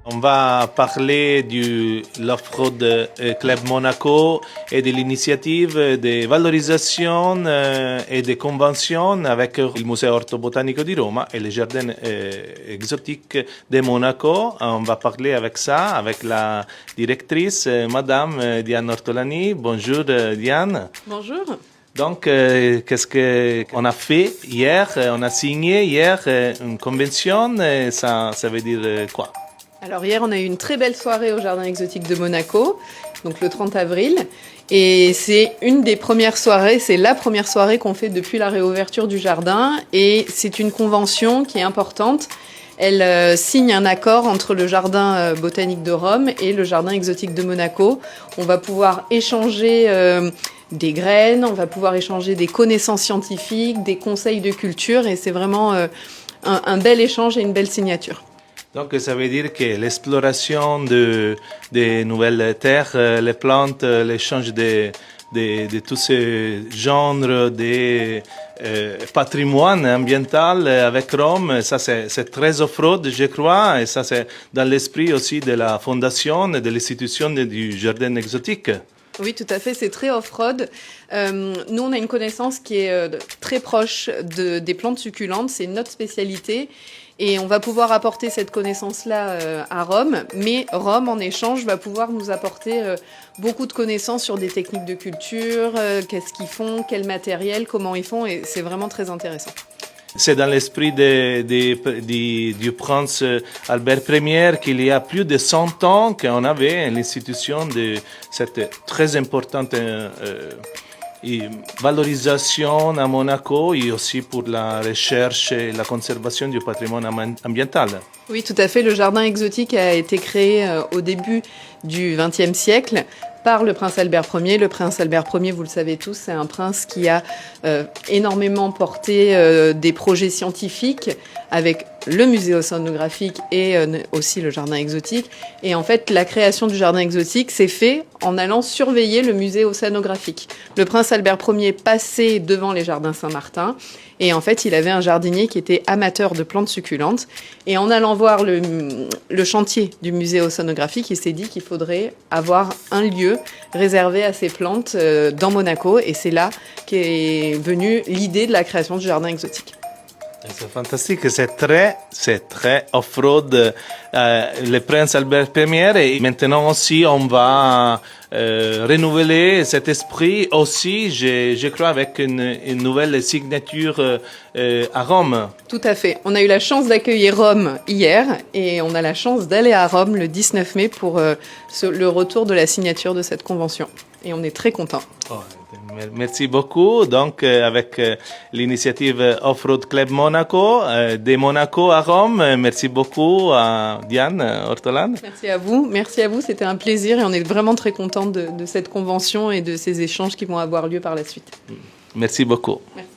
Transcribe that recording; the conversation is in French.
On va parler de l'Off-Road Club Monaco et de l'initiative de valorisation et de convention avec le Museo Ortobotanico di Roma et les jardins exotiques de Monaco. On va parler avec ça, avec la directrice, Madame Diane Ortolani. Bonjour Diane. Bonjour. Donc, qu'est-ce qu'on a fait hier? On a signé hier une convention. Ça veut dire quoi? Alors hier, on a eu une très belle soirée au Jardin exotique de Monaco, donc le 30 avril. Et c'est une des premières soirées, c'est la première soirée qu'on fait depuis la réouverture du jardin. Et c'est une convention qui est importante. Elle signe un accord entre le Jardin botanique de Rome et le Jardin exotique de Monaco. On va pouvoir échanger des graines, on va pouvoir échanger des connaissances scientifiques, des conseils de culture. Et c'est vraiment un bel échange et une belle signature. Donc, ça veut dire que l'exploration des nouvelles terres, les plantes, l'échange de tous ces genres de patrimoine ambiental avec Rome, ça c'est très off-road, je crois, et ça c'est dans l'esprit aussi de la fondation et de l'institution du jardin exotique. Oui, tout à fait, c'est très off-road. Nous, on a une connaissance qui est très proche des plantes succulentes, c'est notre spécialité. Et on va pouvoir apporter cette connaissance-là à Rome, mais Rome, en échange, va pouvoir nous apporter beaucoup de connaissances sur des techniques de culture, qu'est-ce qu'ils font, quel matériel, comment ils font, et c'est vraiment très intéressant. C'est dans l'esprit du prince Albert Ier qu'il y a plus de 100 ans qu'on avait l'institution de cette très importante valorisation à Monaco et aussi pour la recherche et la conservation du patrimoine ambiental. Oui, tout à fait. Le jardin exotique a été créé au début du XXe siècle par le prince Albert Ier. Le prince Albert Ier, vous le savez tous, c'est un prince qui a énormément porté des projets scientifiques avec le musée océanographique et aussi le jardin exotique. Et en fait, la création du jardin exotique s'est faite en allant surveiller le musée océanographique. Le prince Albert Ier passait devant les jardins Saint-Martin et en fait, il avait un jardinier qui était amateur de plantes succulentes. Et en allant voir le chantier du musée océanographique, il s'est dit qu'il faudrait avoir un lieu réservé à ces plantes dans Monaco. Et c'est là qu'est venue l'idée de la création du jardin exotique. C'est fantastique, c'est très off-road, le prince Albert Ier, et maintenant aussi on va renouveler cet esprit aussi, je crois, avec une nouvelle signature à Rome. Tout à fait. On a eu la chance d'accueillir Rome hier et on a la chance d'aller à Rome le 19 mai pour le retour de la signature de cette convention. Et on est très contents. Oh, merci beaucoup. Donc, avec l'initiative Off-Road Club Monaco, de Monaco à Rome, merci beaucoup à Diane Ortolani. Merci à vous, c'était un plaisir et on est vraiment très contents de cette convention et de ces échanges qui vont avoir lieu par la suite. Merci beaucoup. Merci.